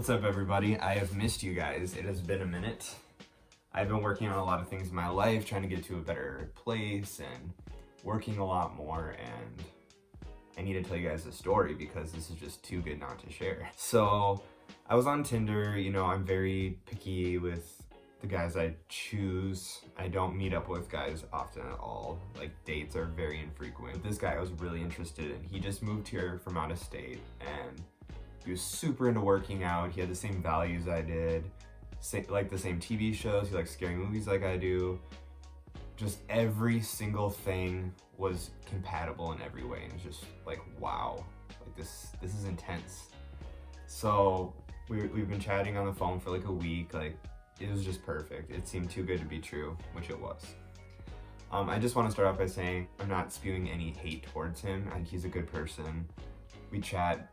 What's up, everybody? I have missed you guys. It has been a minute. I've been working on a lot of things in my life, trying to get to a better place and working a lot more, and I need to tell you guys a story because this is just too good not to share. So I was on Tinder. You know, I'm very picky with the guys I choose. I don't meet up with guys often at all. Like, dates are very infrequent. This guy I was really interested in, he just moved here from out of state, and he was super into working out. He had the same values I did, like the same TV shows. He likes scary movies like I do. Just every single thing was compatible in every way, and it's just like, wow, like this is intense. So we've been chatting on the phone for like a week. Like, it was just perfect. It seemed too good to be true, which it was. I just want to start off by saying I'm not spewing any hate towards him. I think he's a good person. We chat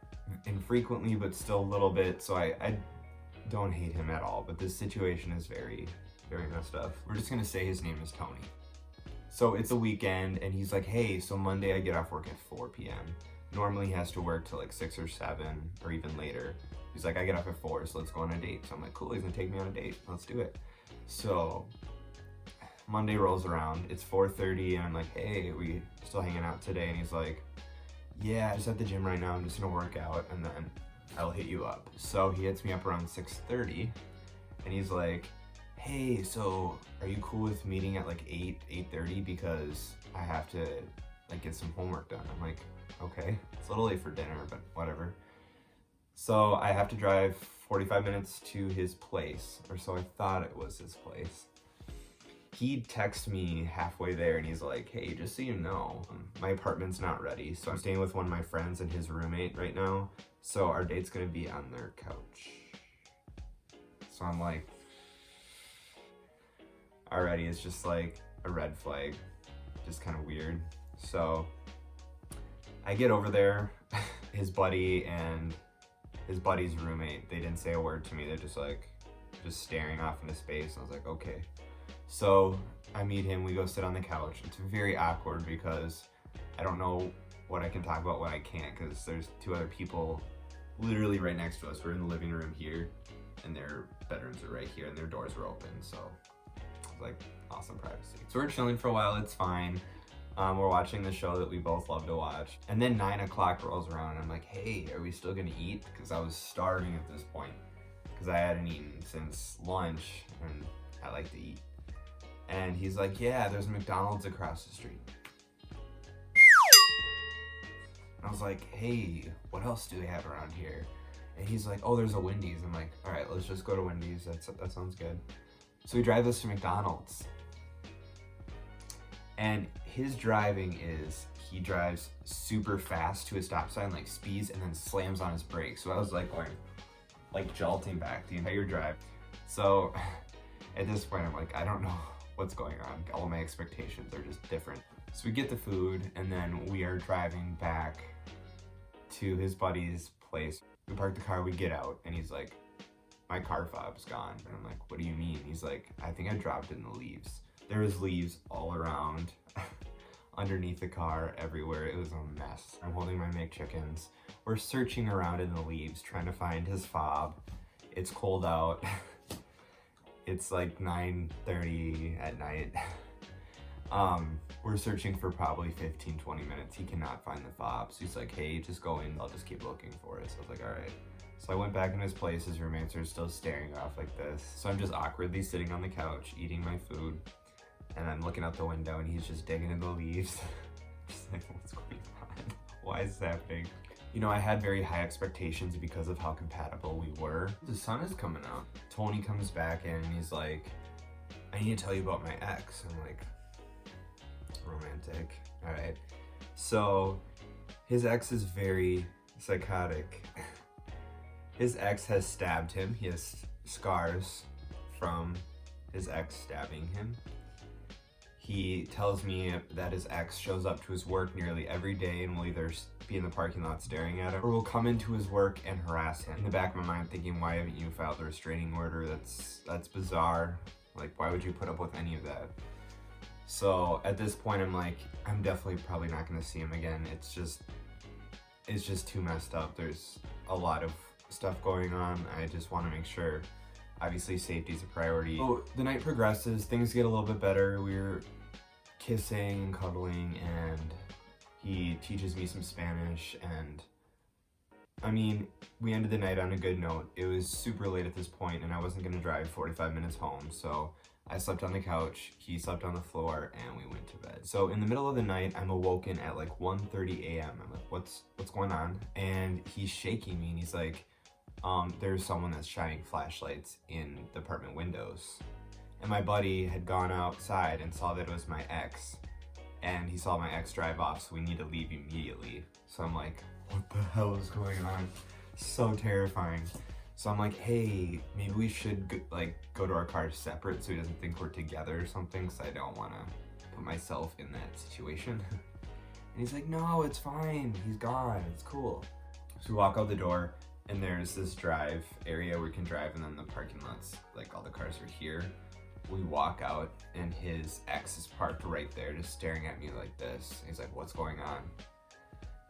infrequently, but still a little bit, so I don't hate him at all, but this situation is very, very messed up. We're just gonna say his name is Tony. So it's a weekend, and he's like, hey, so Monday I get off work at 4 p.m. Normally he has to work till like 6 or 7 or even later. He's like, I get off at 4, so let's go on a date. So I'm like, cool, he's gonna take me on a date, let's do it. So Monday rolls around, it's 4:30, and I'm like, hey, we still hanging out today? And he's like, yeah, just at the gym right now, I'm just gonna work out and then I'll hit you up. So he hits me up around 6:30, and he's like, hey, so are you cool with meeting at like 8:30 because I have to like get some homework done? I'm like, okay, it's a little late for dinner, but whatever. So I have to drive 45 minutes to his place, or so I thought it was his place. He texts me halfway there and he's like, hey, just so you know, my apartment's not ready. So I'm staying with one of my friends and his roommate right now. So our date's gonna be on their couch. So I'm like, already it's just like a red flag, just kind of weird. So I get over there, his buddy and his buddy's roommate, they didn't say a word to me. They're just staring off into space. I was like, okay. So I meet him, we go sit on the couch. It's very awkward because I don't know what I can talk about, what I can't, because there's two other people literally right next to us. We're in the living room here, and their bedrooms are right here, and their doors were open, so it's like awesome privacy. So we're chilling for a while, it's fine. We're watching the show that we both love to watch. And then 9 o'clock rolls around, and I'm like, hey, are we still gonna eat? Because I was starving at this point, because I hadn't eaten since lunch, and I like to eat. And he's like, yeah, there's a McDonald's across the street. And I was like, hey, what else do they have around here? And he's like, oh, there's a Wendy's. I'm like, all right, let's just go to Wendy's. That sounds good. So we drive us to McDonald's. And his driving is, he drives super fast to a stop sign, like speeds, and then slams on his brakes. So I was like going, like jolting back the entire drive. So at this point, I'm like, I don't know what's going on. All my expectations are just different. So we get the food, and then we are driving back to his buddy's place. We park the car, we get out, and he's like, my car fob's gone. And I'm like, what do you mean? He's like, I think I dropped it in the leaves. There was leaves all around, underneath the car, everywhere. It was a mess. I'm holding my McChickens. We're searching around in the leaves, trying to find his fob. It's cold out. It's like 9:30 at night. We're searching for probably 15-20 minutes. He cannot find the fob. So he's like, hey, just go in, I'll just keep looking for it. So I was like, all right. So I went back in his place. His roommates are still staring off like this. So I'm just awkwardly sitting on the couch, eating my food, and I'm looking out the window, and he's just digging in the leaves. Just like, what's going on? Why is this happening? You know, I had very high expectations because of how compatible we were. The sun is coming out. Tony comes back in, and he's like, I need to tell you about my ex. I'm like, romantic. All right. So his ex is very psychotic. His ex has stabbed him. He has scars from his ex stabbing him. He tells me that his ex shows up to his work nearly every day and will either be in the parking lot staring at him, or will come into his work and harass him. In the back of my mind thinking, why haven't you filed a restraining order? That's bizarre. Like, why would you put up with any of that? So at this point, I'm like, I'm definitely probably not gonna see him again. It's just too messed up. There's a lot of stuff going on. I just want to make sure, obviously safety is a priority. So the night progresses, things get a little bit better. We're kissing and cuddling, and he teaches me some Spanish, and I mean, we ended the night on a good note. It was super late at this point, and I wasn't gonna drive 45 minutes home, so I slept on the couch, he slept on the floor, and we went to bed. So in the middle of the night, I'm awoken at like 1:30 a.m. I'm like, what's going on? And he's shaking me, and he's like, there's someone that's shining flashlights in the apartment windows. And my buddy had gone outside and saw that it was my ex, and he saw my ex drive off, so we need to leave immediately. So I'm like, what the hell is going on? So terrifying. So I'm like, hey, maybe we should go to our cars separate so he doesn't think we're together or something, because I don't want to put myself in that situation. And he's like, no, it's fine. He's gone. It's cool. So we walk out the door, and there's this drive area where we can drive, and then the parking lots, like all the cars are here. We walk out, and his ex is parked right there, just staring at me like this. He's like, what's going on?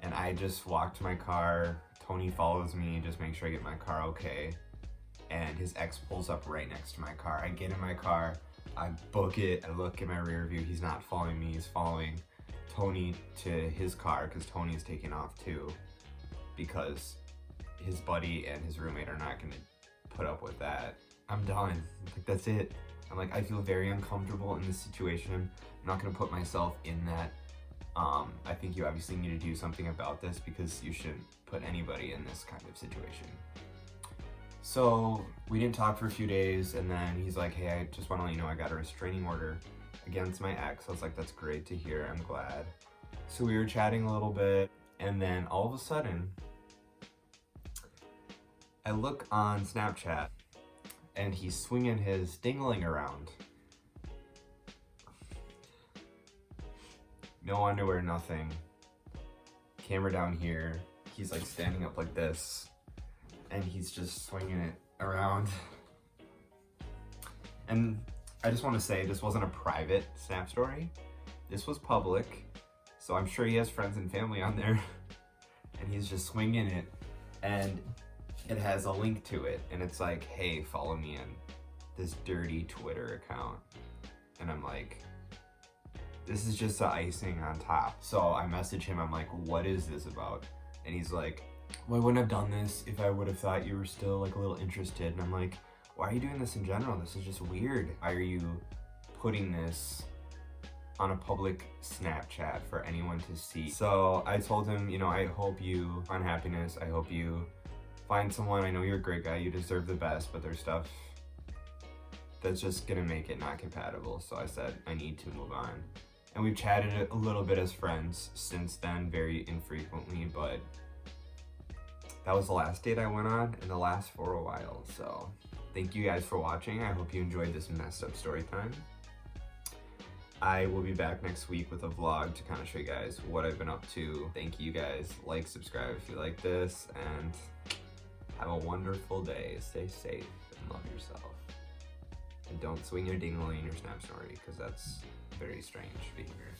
And I just walk to my car. Tony follows me, just make sure I get my car okay. And his ex pulls up right next to my car. I get in my car, I book it, I look in my rear view. He's not following me, he's following Tony to his car, because Tony's taking off too, because his buddy and his roommate are not gonna put up with that. I'm done, like that's it. I'm like, I feel very uncomfortable in this situation. I'm not gonna put myself in that. I think you obviously need to do something about this, because you shouldn't put anybody in this kind of situation. So we didn't talk for a few days, and then he's like, hey, I just want to let you know I got a restraining order against my ex. I was like, that's great to hear, I'm glad. So we were chatting a little bit, and then all of a sudden, I look on Snapchat, and he's swinging his dingling around. No underwear, nothing. Camera down here. He's like standing up like this, and he's just swinging it around. And I just want to say, this wasn't a private Snap story. This was public, so I'm sure he has friends and family on there. And he's just swinging it, and it has a link to it, and it's like, hey, follow me on this dirty Twitter account. And I'm like, this is just the icing on top. So I message him, I'm like, what is this about? And he's like, well, I wouldn't have done this if I would have thought you were still like a little interested. And I'm like, why are you doing this in general? This is just weird. Why are you putting this on a public Snapchat for anyone to see? So I told him, you know, I hope you find happiness. I hope you find someone. I know you're a great guy. You deserve the best, but there's stuff that's just gonna make it not compatible. So I said, I need to move on. And we've chatted a little bit as friends since then, very infrequently, but that was the last date I went on, and the last for a while. So thank you guys for watching. I hope you enjoyed this messed up story time. I will be back next week with a vlog to kind of show you guys what I've been up to. Thank you guys. Like, subscribe if you like this, and have a wonderful day. Stay safe and love yourself. And don't swing your dingling in your Snap story, because that's very strange behavior.